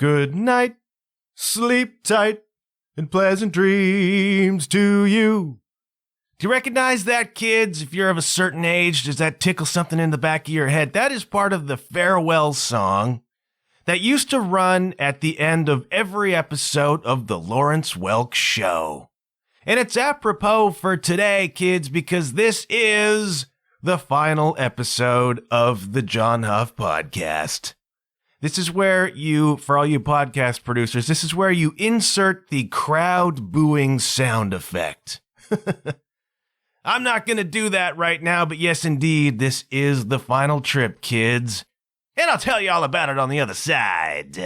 Good night, sleep tight, and pleasant dreams to you. Do you recognize that, kids? If you're of a certain age, does that tickle something in the back of your head? That is part of the farewell song that used to run at the end of every episode of the Lawrence Welk Show. And it's apropos for today, kids, because this is the final episode of the John Huff Podcast. This is where you, for all you podcast producers, this is where you insert the crowd booing sound effect. I'm not going to do that right now, but yes, indeed, this is the final trip, kids. And I'll tell you all about it on the other side.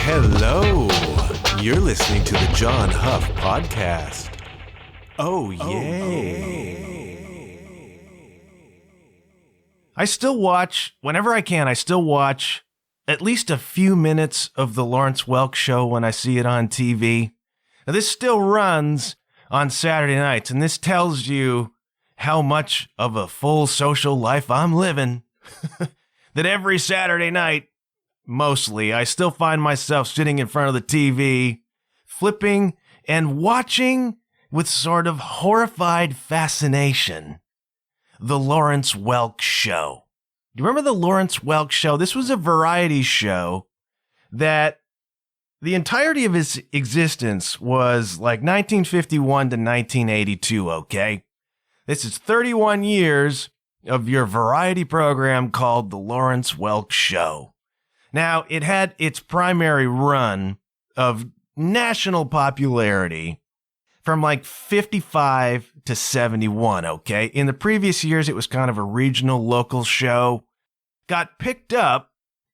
Hello, you're listening to the John Huff Podcast. Oh, yay. I still watch, whenever I can, I still watch at least a few minutes of the Lawrence Welk Show when I see it on TV. Now, this still runs on Saturday nights, and this tells you how much of a full social life I'm living. That every Saturday night, mostly, I still find myself sitting in front of the TV, flipping and watching with sort of horrified fascination the Lawrence Welk Show. Do you remember the Lawrence Welk Show? This was a variety show that the entirety of its existence was like 1951 to 1982, okay? This is 31 years of your variety program called the Lawrence Welk Show. Now, it had its primary run of national popularity from like 55 to 71, okay? In the previous years, it was kind of a regional, local show. Got picked up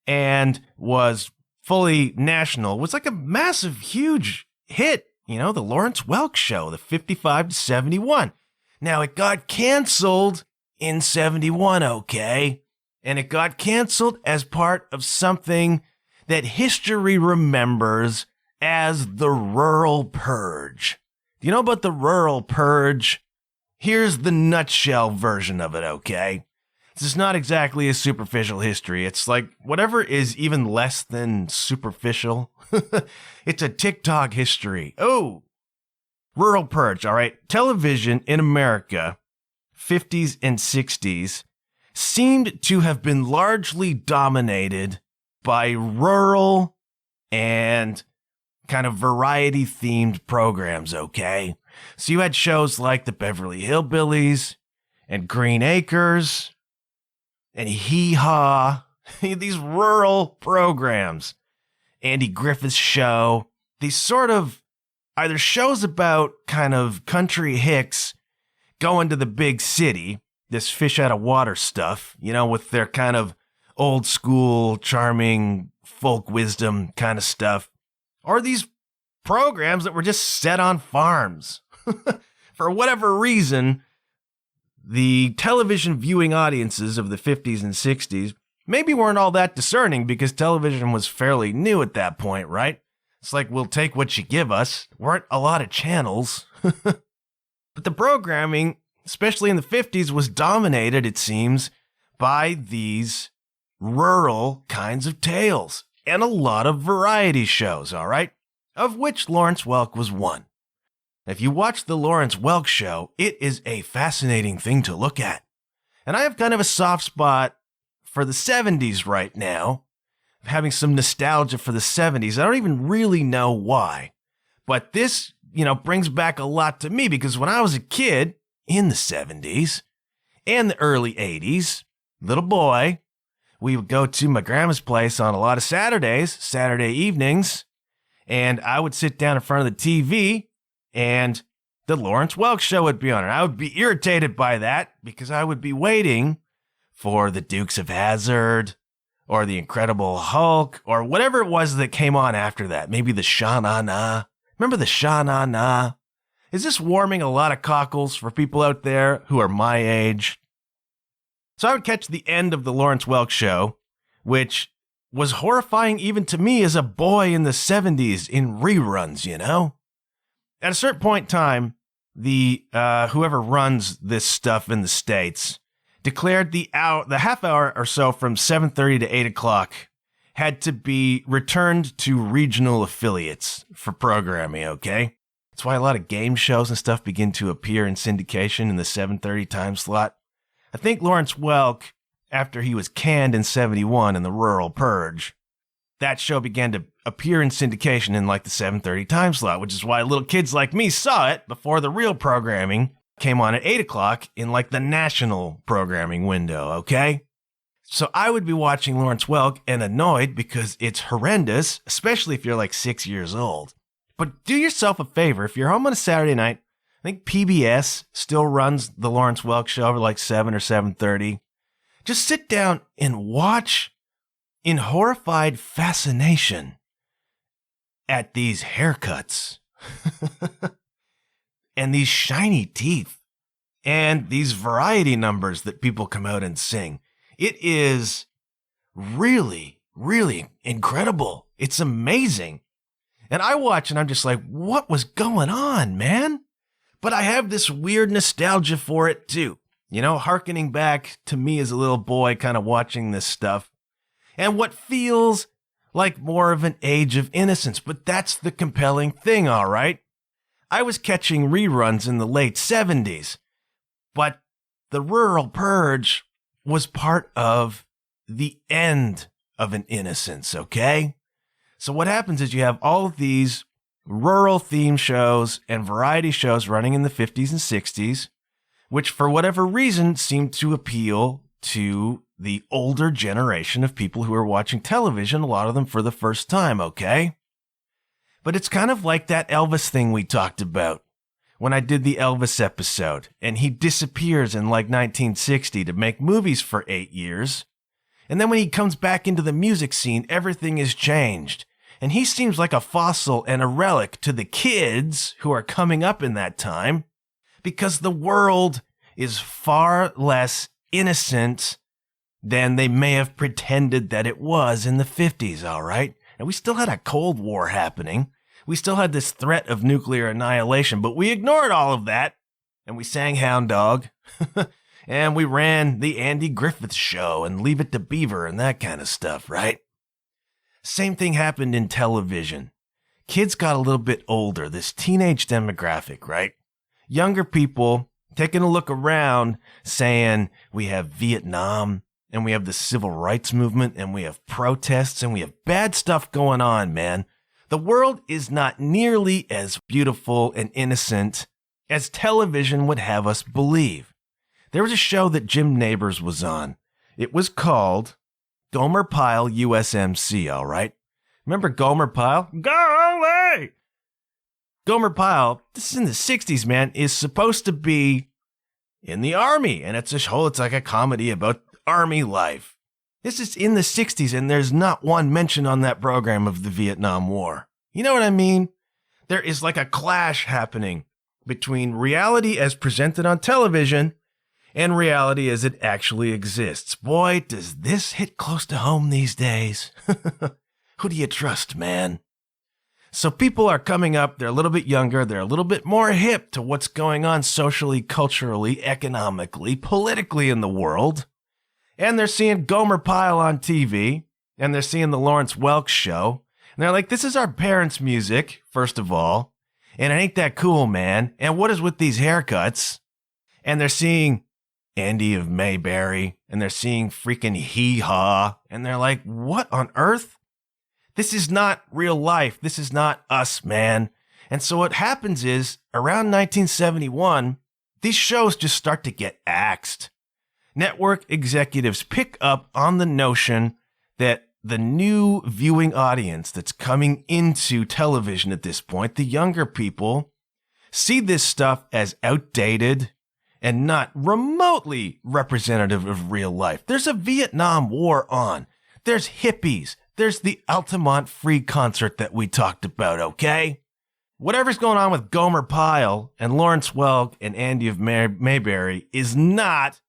and was fully national. It was like a massive, huge hit, you know, the Lawrence Welk Show, the 55 to 71. Now, it got canceled in 71, okay? And it got canceled as part of something that history remembers as the Rural Purge. Do you know about the Rural Purge? Here's the nutshell version of it, okay? This is not exactly a superficial history. It's like whatever is even less than superficial. It's a TikTok history. Oh, Rural Purge, all right? Television in America, 50s and 60s, seemed to have been largely dominated by rural and kind of variety-themed programs, okay? So you had shows like the Beverly Hillbillies and Green Acres and Hee Haw, these rural programs. Andy Griffith's Show, these sort of either shows about kind of country hicks going to the big city, this fish out of water stuff, you know, with their kind of old school, charming folk wisdom kind of stuff. Or these programs that were just set on farms. For whatever reason, the television viewing audiences of the 50s and 60s maybe weren't all that discerning because television was fairly new at that point, right? It's like, we'll take what you give us. Weren't a lot of channels. But the programming, especially in the 50s, was dominated, it seems, by these rural kinds of tales and a lot of variety shows, all right? Of which Lawrence Welk was one. If you watch the Lawrence Welk Show, it is a fascinating thing to look at. And I have kind of a soft spot for the 70s right now. I'm having some nostalgia for the 70s. I don't even really know why. But this, you know, brings back a lot to me because when I was a kid in the 70s and the early 80s, little boy, we would go to my grandma's place on a lot of Saturdays, Saturday evenings, and I would sit down in front of the TV and the Lawrence Welk Show would be on. And I would be irritated by that because I would be waiting for the Dukes of Hazzard or the Incredible Hulk or whatever it was that came on after that. Maybe the Sha-Na-Na. Remember the Sha-Na-Na? Is this warming a lot of cockles for people out there who are my age? So I would catch the end of the Lawrence Welk Show, which was horrifying even to me as a boy in the 70s in reruns, you know? At a certain point in time, the whoever runs this stuff in the States declared the half hour or so from 7:30 to 8 o'clock had to be returned to regional affiliates for programming, okay? That's why a lot of game shows and stuff begin to appear in syndication in the 7:30 time slot. I think Lawrence Welk, after he was canned in 71 in the rural Purge, that show began to appear in syndication in like the 7:30 time slot, which is why little kids like me saw it before the real programming came on at 8 o'clock in like the national programming window, okay? So I would be watching Lawrence Welk and annoyed because it's horrendous, especially if you're like 6 years old. But do yourself a favor, if you're home on a Saturday night, I think PBS still runs the Lawrence Welk Show over like 7 or 7:30. Just sit down and watch in horrified fascination at these haircuts and these shiny teeth and these variety numbers that people come out and sing. It is really, really incredible. It's amazing. And I watch and I'm just like, what was going on, man? But I have this weird nostalgia for it too. You know, hearkening back to me as a little boy kind of watching this stuff. And what feels like more of an age of innocence. But that's the compelling thing, all right? I was catching reruns in the late 70s. But the rural Purge was part of the end of an innocence, okay? So what happens is you have all of these rural theme shows and variety shows running in the 50s and 60s, which for whatever reason seemed to appeal to the older generation of people who are watching television, a lot of them for the first time, okay? But it's kind of like that Elvis thing we talked about when I did the Elvis episode, and he disappears in like 1960 to make movies for 8 years. And then when he comes back into the music scene, everything is changed. And he seems like a fossil and a relic to the kids who are coming up in that time, because the world is far less innocent than they may have pretended that it was in the 50s, all right? And we still had a Cold War happening. We still had this threat of nuclear annihilation, but we ignored all of that, and we sang Hound Dog, and we ran the Andy Griffith Show and Leave It to Beaver and that kind of stuff, right? Same thing happened in television. Kids got a little bit older, this teenage demographic, right? Younger people taking a look around saying we have Vietnam and we have the civil rights movement and we have protests and we have bad stuff going on, man. The world is not nearly as beautiful and innocent as television would have us believe. There was a show that Jim Nabors was on. It was called Gomer, Pyle, USMC, all right? Remember Gomer, Pyle? Go away! Gomer Pyle, this is in the 60s, man, is supposed to be in the army. And it's like a comedy about army life. This is in the 60s, and there's not one mention on that program of the Vietnam War. You know what I mean? There is like a clash happening between reality as presented on television and reality as it actually exists. Boy, does this hit close to home these days. Who do you trust, man? So people are coming up, they're a little bit younger, they're a little bit more hip to what's going on socially, culturally, economically, politically in the world. And they're seeing Gomer Pyle on TV, and they're seeing the Lawrence Welk Show. And they're like, this is our parents' music, first of all. And it ain't that cool, man. And what is with these haircuts? And they're seeing Andy of Mayberry, and they're seeing freaking Hee Haw. And they're like, what on earth? This is not real life. This is not us, man. And so what happens is, around 1971, these shows just start to get axed. Network executives pick up on the notion that the new viewing audience that's coming into television at this point, the younger people, see this stuff as outdated and not remotely representative of real life. There's a Vietnam War on. There's hippies. There's the Altamont Free concert that we talked about, okay? Whatever's going on with Gomer Pyle and Lawrence Welk and Andy of Mayberry is not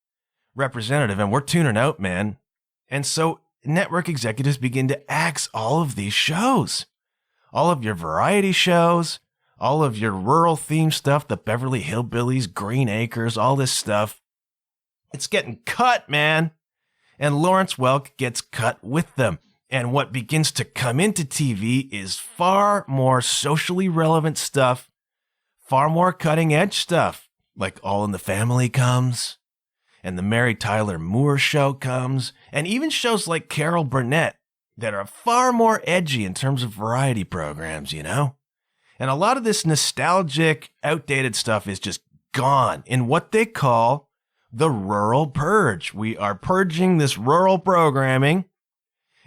representative, and we're tuning out, man. And so network executives begin to axe all of these shows. All of your variety shows, all of your rural themed stuff, the Beverly Hillbillies, Green Acres, all this stuff. It's getting cut, man. And Lawrence Welk gets cut with them. And what begins to come into TV is far more socially relevant stuff, far more cutting edge stuff, like All in the Family comes, and the Mary Tyler Moore Show comes, and even shows like Carol Burnett that are far more edgy in terms of variety programs, you know? And a lot of this nostalgic, outdated stuff is just gone in what they call the rural purge. We are purging this rural programming,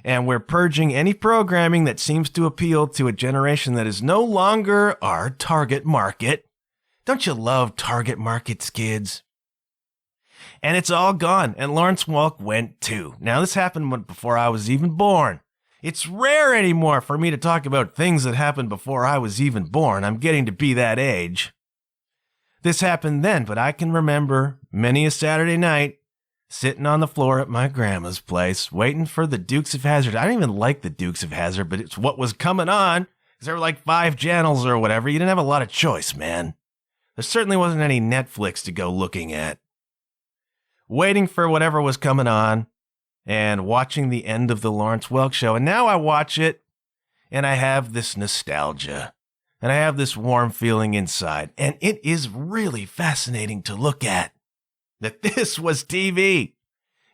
and we're purging any programming that seems to appeal to a generation that is no longer our target market. Don't you love target markets, kids? And it's all gone, and Lawrence Welk went too. Now, this happened before I was even born. It's rare anymore for me to talk about things that happened before I was even born. I'm getting to be that age. This happened then, but I can remember many a Saturday night sitting on the floor at my grandma's place, waiting for the Dukes of Hazzard. I don't even like the Dukes of Hazzard, but it's what was coming on, because there were like 5 channels or whatever. You didn't have a lot of choice, man. There certainly wasn't any Netflix to go looking at. Waiting for whatever was coming on and watching the end of the Lawrence Welk Show. And now I watch it and I have this nostalgia and I have this warm feeling inside. And it is really fascinating to look at that this was TV.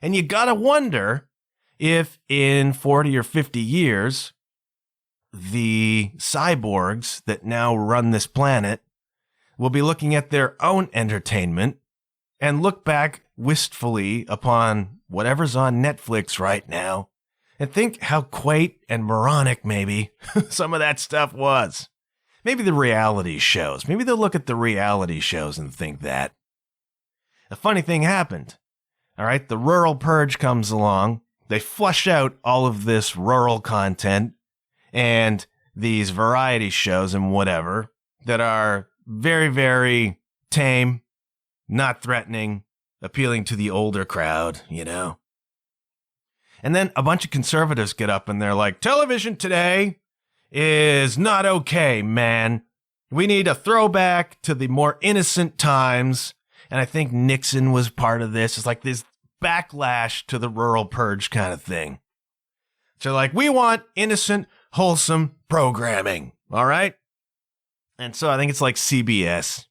And you gotta wonder if in 40 or 50 years, the cyborgs that now run this planet will be looking at their own entertainment and look back wistfully upon whatever's on Netflix right now and think how quaint and moronic maybe some of that stuff was. Maybe the reality shows. Maybe they'll look at the reality shows and think that. A funny thing happened. All right, the rural purge comes along. They flush out all of this rural content and these variety shows and whatever that are very, very tame, not threatening, appealing to the older crowd, you know. And then a bunch of conservatives get up and they're like, television today is not okay, man. We need a throwback to the more innocent times. And I think Nixon was part of this. It's like this backlash to the rural purge kind of thing. So like, we want innocent, wholesome programming. All right. And so I think it's like CBS.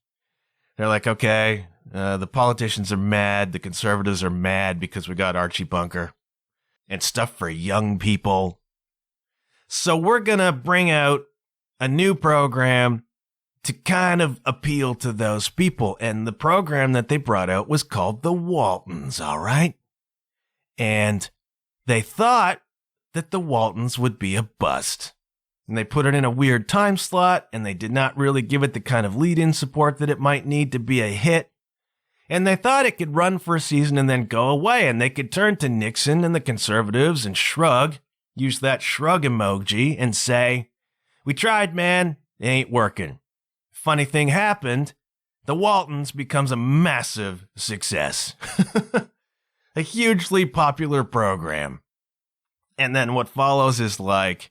They're like, okay, the politicians are mad. The conservatives are mad because we got Archie Bunker and stuff for young people. So we're going to bring out a new program to kind of appeal to those people. And the program that they brought out was called the Waltons, all right? And they thought that the Waltons would be a bust. And they put it in a weird time slot, and they did not really give it the kind of lead-in support that it might need to be a hit. And they thought it could run for a season and then go away, and they could turn to Nixon and the conservatives and shrug, use that shrug emoji, and say, we tried, man, it ain't working. Funny thing happened, the Waltons becomes a massive success. A hugely popular program. And then what follows is like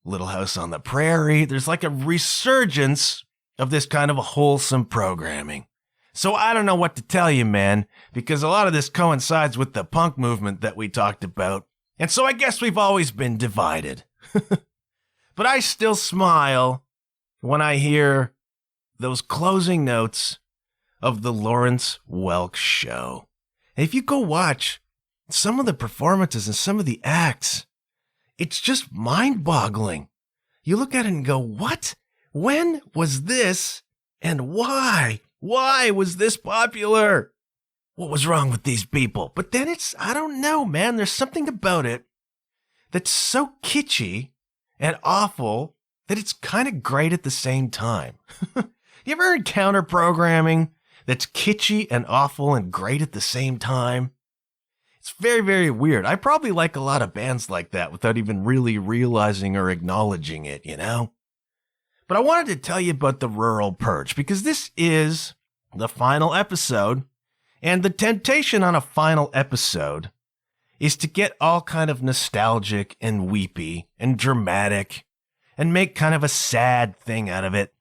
Little House on the Prairie. There's like a resurgence of this kind of a wholesome programming. So I don't know what to tell you, man, because a lot of this coincides with the punk movement that we talked about. And so I guess we've always been divided. But I still smile when I hear those closing notes of the Lawrence Welk Show. And if you go watch some of the performances and some of the acts, it's just mind-boggling. You look at it and go, what? When was this? And why? Why was this popular? What was wrong with these people? But then I don't know, man. There's something about it that's so kitschy and awful that it's kind of great at the same time. You ever encounter programming that's kitschy and awful and great at the same time? It's very, very weird. I probably like a lot of bands like that without even really realizing or acknowledging it, you know? But I wanted to tell you about the Rural Purge because this is the final episode, and the temptation on a final episode is to get all kind of nostalgic and weepy and dramatic and make kind of a sad thing out of it.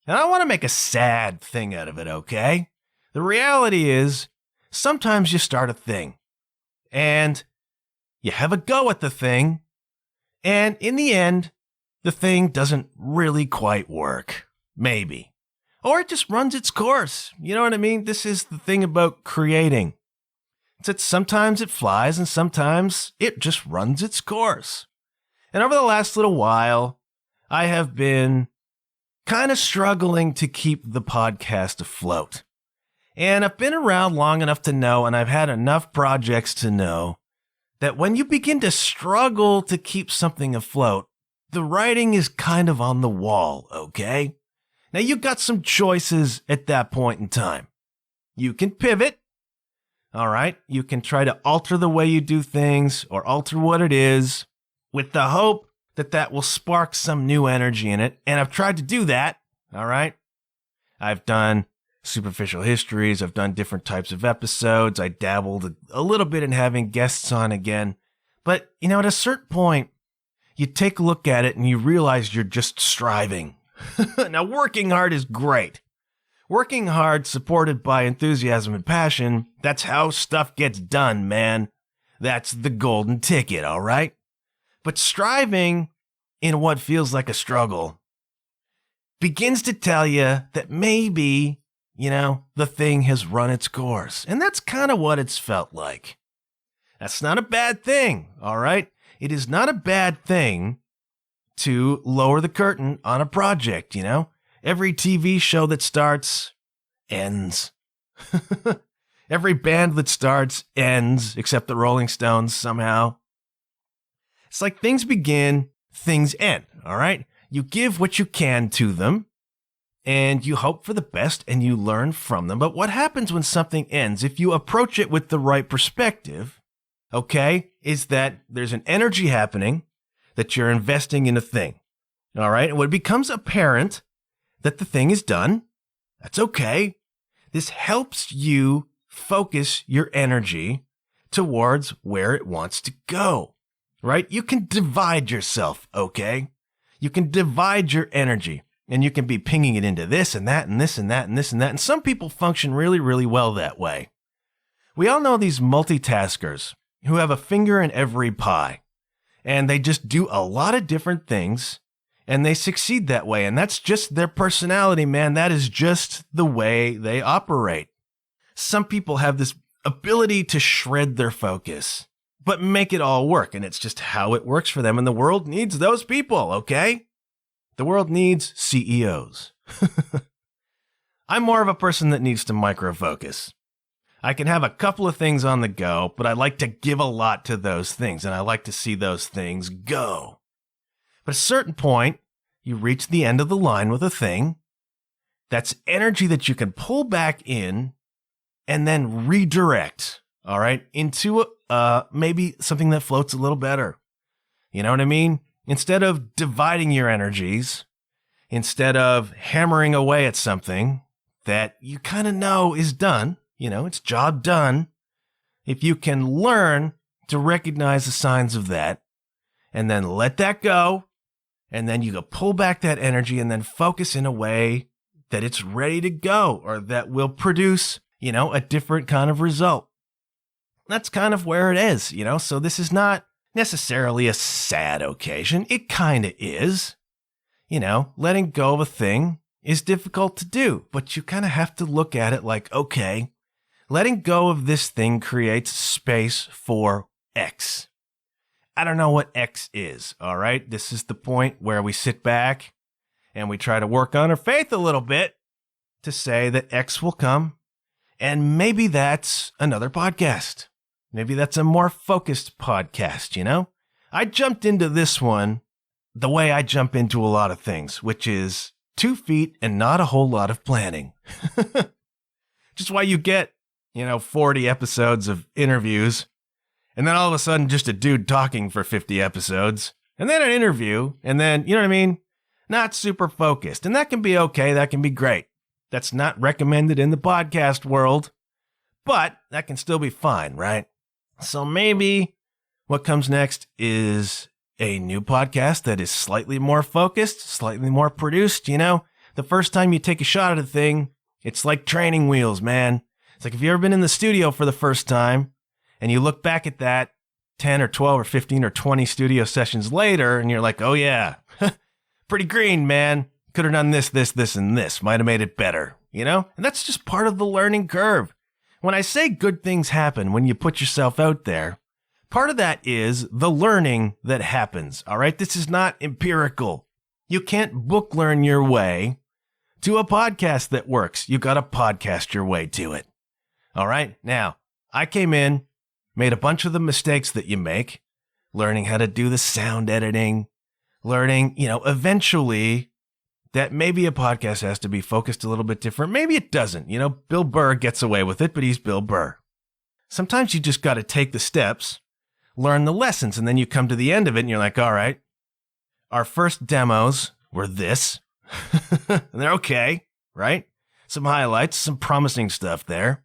And I want to make a sad thing out of it, okay? The reality is, sometimes you start a thing and you have a go at the thing, and in the end, the thing doesn't really quite work. Maybe. Or it just runs its course. You know what I mean? This is the thing about creating. It's that sometimes it flies and sometimes it just runs its course. And over the last little while, I have been kind of struggling to keep the podcast afloat. And I've been around long enough to know, and I've had enough projects to know, that when you begin to struggle to keep something afloat, the writing is kind of on the wall, okay? Now, you've got some choices at that point in time. You can pivot, all right? You can try to alter the way you do things or alter what it is with the hope that that will spark some new energy in it. And I've tried to do that, all right? I've done superficial histories. I've done different types of episodes. I dabbled a little bit in having guests on again. But, you know, at a certain point, you take a look at it and you realize you're just striving. Now, working hard is great. Working hard, supported by enthusiasm and passion, that's how stuff gets done, man. That's the golden ticket, all right? But striving in what feels like a struggle begins to tell you that maybe, you know, the thing has run its course. And that's kind of what it's felt like. That's not a bad thing, all right? It is not a bad thing to lower the curtain on a project, you know? Every TV show that starts ends. Every band that starts ends, except the Rolling Stones somehow. It's like things begin, things end, all right? You give what you can to them, and you hope for the best, and you learn from them. But what happens when something ends, if you approach it with the right perspective, okay, is that there's an energy happening that you're investing in a thing, all right? And when it becomes apparent that the thing is done, that's okay. This helps you focus your energy towards where it wants to go, right? You can divide yourself, okay? You can divide your energy, and you can be pinging it into this and that and this and that and this and that. And some people function really, really well that way. We all know these multitaskers who have a finger in every pie, and they just do a lot of different things, and they succeed that way. And that's just their personality, man. That is just the way they operate. Some people have this ability to shred their focus, but make it all work. And it's just how it works for them. And the world needs those people, okay? The world needs CEOs. I'm more of a person that needs to micro-focus. I can have a couple of things on the go, but I like to give a lot to those things, and I like to see those things go. But at a certain point, you reach the end of the line with a thing. That's energy that you can pull back in and then redirect, all right, into maybe something that floats a little better. You know what I mean? Instead of dividing your energies, instead of hammering away at something that you kind of know is done, you know, it's job done. If you can learn to recognize the signs of that and then let that go, and then you can pull back that energy and then focus in a way that it's ready to go or that will produce, you know, a different kind of result. That's kind of where it is, you know, so this is not necessarily a sad occasion. It kind of is. You know, letting go of a thing is difficult to do, but you kind of have to look at it like, okay, letting go of this thing creates space for X. I don't know what X is, all right? This is the point where we sit back and we try to work on our faith a little bit to say that X will come, and maybe that's another podcast. Maybe that's a more focused podcast, you know? I jumped into this one the way I jump into a lot of things, which is 2 feet and not a whole lot of planning. Just why you get, 40 episodes of interviews, and then all of a sudden just a dude talking for 50 episodes, and then an interview, and then, you know what I mean? Not super focused. And that can be okay. That can be great. That's not recommended in the podcast world, but that can still be fine, right? So maybe What comes next is a new podcast that is slightly more focused, slightly more produced. The first time you take a shot at a thing, it's like training wheels, man. It's like if you've ever been in the studio for the first time and you look back at that 10 or 12 or 15 or 20 studio sessions later and you're like, oh yeah, pretty green, man. Could have done this, and this. Might have made it better, And that's just part of the learning curve. When I say good things happen when you put yourself out there, part of that is the learning that happens, all right? This is not empirical. You can't book learn your way to a podcast that works. You got to podcast your way to it, all right? Now, I came in, made a bunch of the mistakes that you make, learning how to do the sound editing, learning, eventually that maybe a podcast has to be focused a little bit different. Maybe it doesn't. Bill Burr gets away with it, but he's Bill Burr. Sometimes you just got to take the steps, learn the lessons, and then you come to the end of it and you're like, all right, our first demos were this. And they're okay, right? Some highlights, some promising stuff there.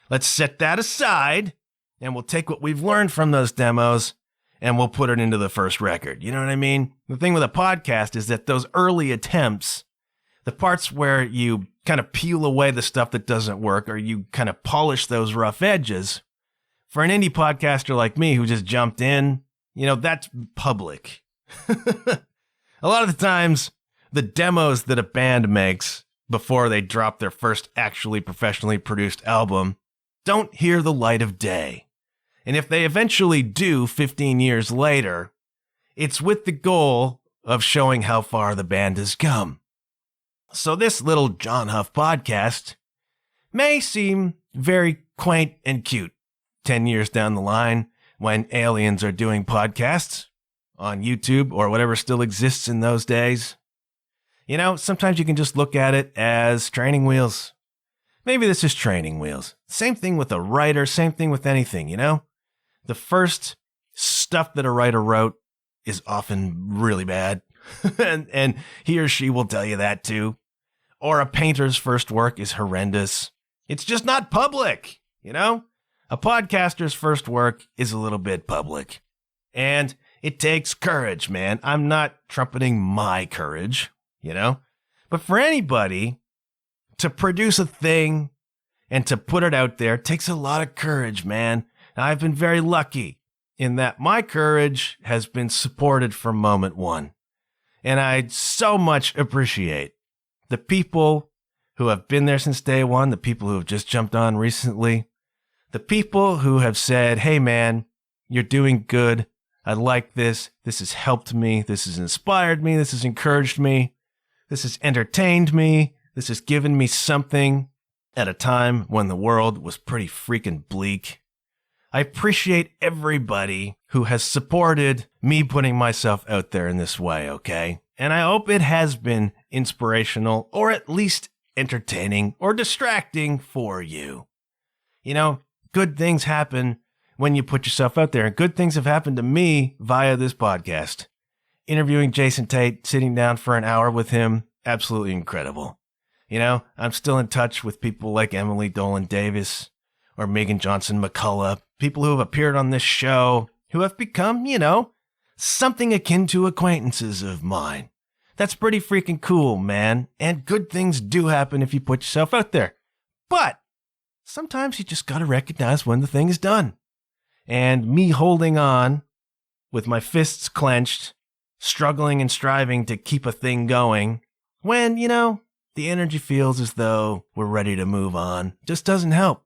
Let's set that aside and we'll take what we've learned from those demos and we'll put it into the first record. You know what I mean? The thing with a podcast is that those early attempts, the parts where you kind of peel away the stuff that doesn't work or you kind of polish those rough edges, for an indie podcaster like me who just jumped in, that's public. A lot of the times, the demos that a band makes before they drop their first actually professionally produced album don't hear the light of day. And if they eventually do 15 years later, it's with the goal of showing how far the band has come. So this little John Huff podcast may seem very quaint and cute 10 years down the line when aliens are doing podcasts on YouTube or whatever still exists in those days. Sometimes you can just look at it as training wheels. Maybe this is training wheels. Same thing with a writer, same thing with anything, The first stuff that a writer wrote is often really bad, and he or she will tell you that too. Or a painter's first work is horrendous. It's just not public, A podcaster's first work is a little bit public. And it takes courage, man. I'm not trumpeting my courage, But for anybody to produce a thing and to put it out there takes a lot of courage, man. I've been very lucky in that my courage has been supported from moment one. And I so much appreciate the people who have been there since day one, the people who have just jumped on recently, the people who have said, hey man, you're doing good. I like this. This has helped me. This has inspired me. This has encouraged me. This has entertained me. This has given me something at a time when the world was pretty freaking bleak. I appreciate everybody who has supported me putting myself out there in this way, okay? And I hope it has been inspirational or at least entertaining or distracting for you. Good things happen when you put yourself out there, and good things have happened to me via this podcast. Interviewing Jason Tate, sitting down for an hour with him, absolutely incredible. I'm still in touch with people like Emily Dolan Davis or Megan Johnson McCullough, people who have appeared on this show, who have become, something akin to acquaintances of mine. That's pretty freaking cool, man. And good things do happen if you put yourself out there. But sometimes you just got to recognize when the thing is done. And me holding on with my fists clenched, struggling and striving to keep a thing going, when, the energy feels as though we're ready to move on, just doesn't help.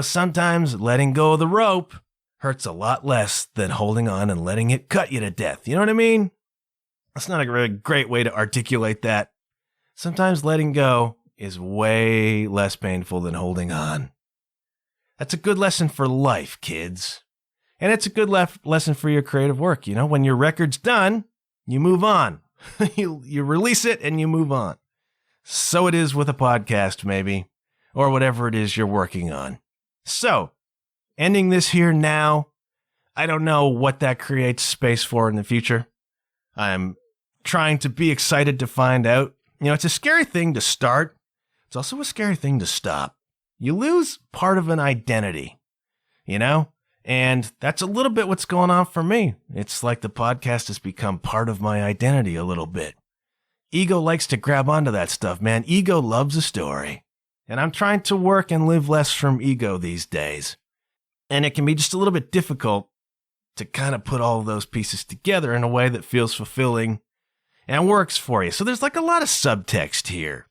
Sometimes letting go of the rope hurts a lot less than holding on and letting it cut you to death. You know what I mean? That's not a really great way to articulate that. Sometimes letting go is way less painful than holding on. That's a good lesson for life, kids. And it's a good lesson for your creative work. When your record's done, you move on. you release it and you move on. So it is with a podcast, maybe, or whatever it is you're working on. So, ending this here now, I don't know what that creates space for in the future. I'm trying to be excited to find out. It's a scary thing to start. It's also a scary thing to stop. You lose part of an identity, and And that's a little bit what's going on for me. It's like the podcast has become part of my identity a little bit. Ego likes to grab onto that stuff, man. Ego loves a story. And I'm trying to work and live less from ego these days. And it can be just a little bit difficult to kind of put all of those pieces together in a way that feels fulfilling and works for you. So there's like a lot of subtext here.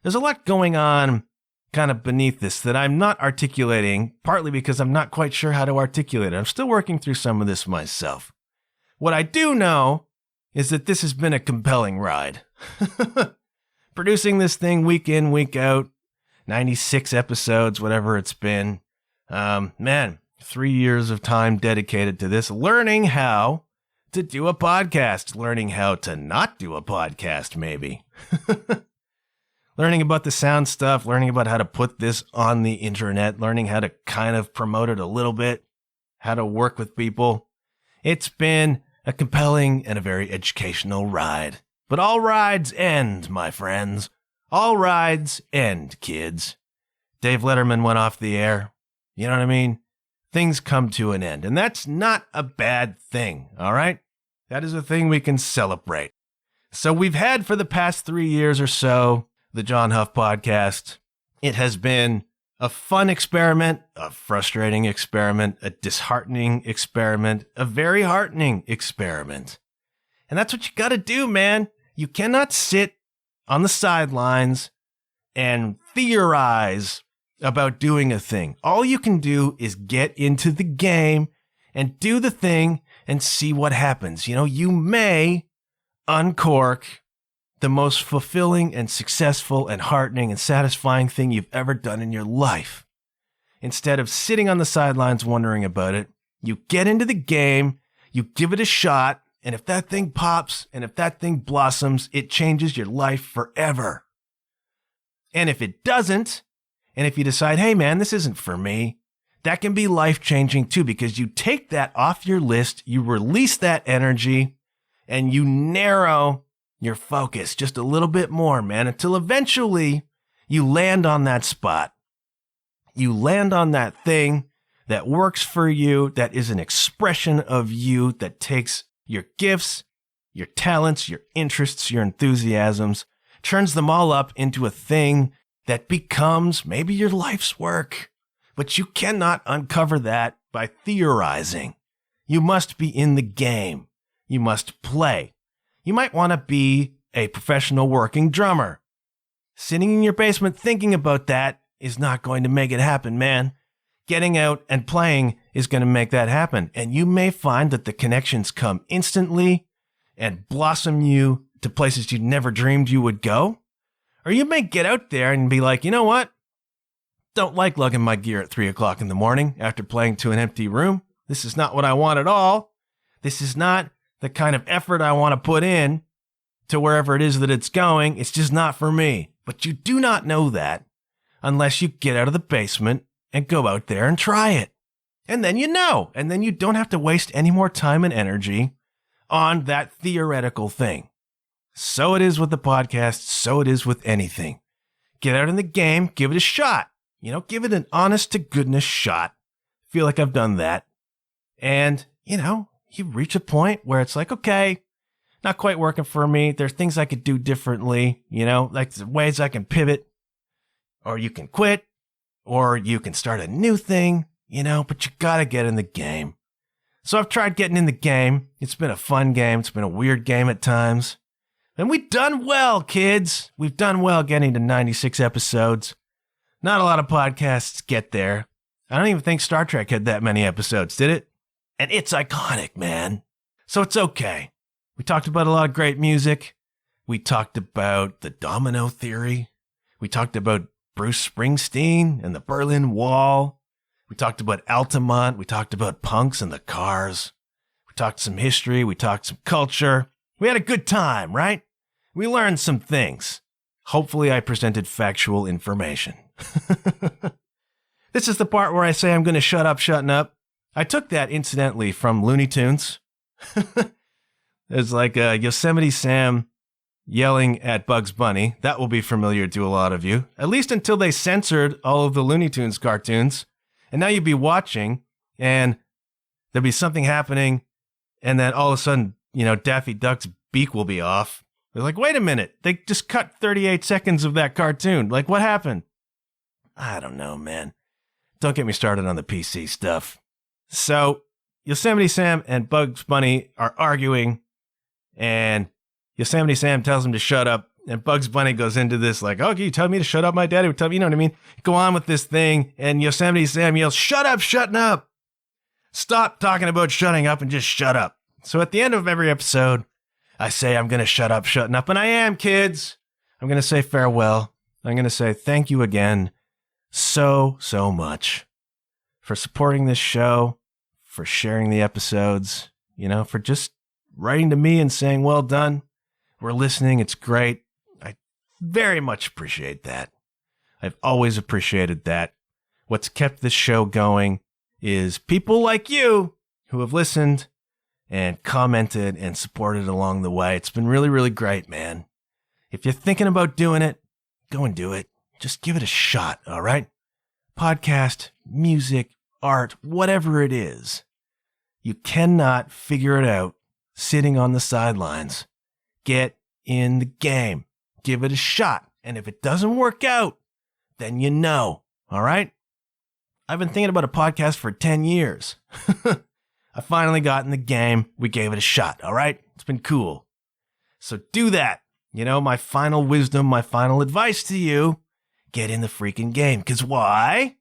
There's a lot going on kind of beneath this that I'm not articulating, partly because I'm not quite sure how to articulate it. I'm still working through some of this myself. What I do know is that this has been a compelling ride. Producing this thing week in, week out, 96 episodes, whatever it's been. Man, 3 years of time dedicated to this, learning how to do a podcast, learning how to not do a podcast, maybe. Learning about the sound stuff, learning about how to put this on the internet, learning how to kind of promote it a little bit, how to work with people. It's been a compelling and a very educational ride. But all rides end, my friends. All rides end, kids. Dave Letterman went off the air. You know what I mean? Things come to an end. And that's not a bad thing, all right? That is a thing we can celebrate. So we've had for the past 3 years or so the John Huff Podcast. It has been a fun experiment, a frustrating experiment, a disheartening experiment, a very heartening experiment. And that's what you got to do, man. You cannot sit on the sidelines and theorize about doing a thing. All you can do is get into the game and do the thing and see what happens. You know, you may uncork the most fulfilling and successful and heartening and satisfying thing you've ever done in your life. Instead of sitting on the sidelines wondering about it, you get into the game, you give it a shot, and if that thing pops and if that thing blossoms, it changes your life forever. And if it doesn't, and if you decide, hey man, this isn't for me, that can be life-changing too, because you take that off your list, you release that energy, and you narrow your focus just a little bit more, man, until eventually you land on that spot. You land on that thing that works for you, that is an expression of you, that takes your gifts, your talents, your interests, your enthusiasms, turns them all up into a thing that becomes maybe your life's work. But you cannot uncover that by theorizing. You must be in the game. You must play. You might want to be a professional working drummer. Sitting in your basement thinking about that is not going to make it happen, man. Getting out and playing is going to make that happen. And you may find that the connections come instantly and blossom you to places you never dreamed you would go. Or you may get out there and be like, you know what? Don't like lugging my gear at 3 o'clock in the morning after playing to an empty room. This is not what I want at all. This is not the kind of effort I want to put in to wherever it is that it's going. It's just not for me. But you do not know that unless you get out of the basement and go out there and try it. And then you know. And then you don't have to waste any more time and energy on that theoretical thing. So it is with the podcast. So it is with anything. Get out in the game. Give it a shot. You know, give it an honest to goodness shot. Feel like I've done that. And, you know, you reach a point where it's like, okay, not quite working for me. There's things I could do differently, you know, like the ways I can pivot, or you can quit, or you can start a new thing, you know, but you gotta get in the game. So I've tried getting in the game. It's been a fun game. It's been a weird game at times. And we've done well, kids. We've done well getting to 96 episodes. Not a lot of podcasts get there. I don't even think Star Trek had that many episodes, did it? And it's iconic, man. So it's okay. We talked about a lot of great music. We talked about the domino theory. We talked about Bruce Springsteen and the Berlin Wall. We talked about Altamont. We talked about punks and the Cars. We talked some history. We talked some culture. We had a good time, right? We learned some things. Hopefully I presented factual information. This is the part where I say I'm going to shut up, shutting up. I took that, incidentally, from Looney Tunes. There's like a Yosemite Sam yelling at Bugs Bunny. That will be familiar to a lot of you, at least until they censored all of the Looney Tunes cartoons. And now you'd be watching, and there'll be something happening, and then all of a sudden, Daffy Duck's beak will be off. They're like, wait a minute, they just cut 38 seconds of that cartoon. Like, what happened? I don't know, man. Don't get me started on the PC stuff. So, Yosemite Sam and Bugs Bunny are arguing, and Yosemite Sam tells him to shut up, and Bugs Bunny goes into this like, oh, you tell me to shut up? My daddy would tell me, you know what I mean? Go on with this thing, and Yosemite Sam yells, shut up, shutting up. Stop talking about shutting up and just shut up. So at the end of every episode, I say I'm going to shut up, shutting up, and I am, kids. I'm going to say farewell. I'm going to say thank you again so much for supporting this show, for sharing the episodes, for just writing to me and saying, well done. We're listening. It's great. I very much appreciate that. I've always appreciated that. What's kept this show going is people like you who have listened and commented and supported along the way. It's been really, really great, man. If you're thinking about doing it, go and do it. Just give it a shot, all right? Podcast, music, art, whatever it is. You cannot figure it out sitting on the sidelines. Get in the game. Give it a shot. And if it doesn't work out, then you know, all right? I've been thinking about a podcast for 10 years. I finally got in the game. We gave it a shot, all right? It's been cool. So do that. My final wisdom, my final advice to you, get in the freaking game. Because why?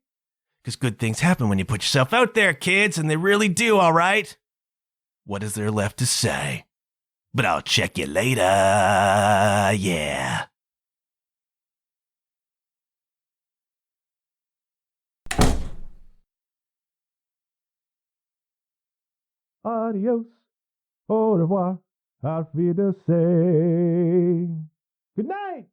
Because good things happen when you put yourself out there, kids, and they really do, all right? What is there left to say? But I'll check you later. Yeah. Adios. Au revoir. Auf Wiedersehen. Good night.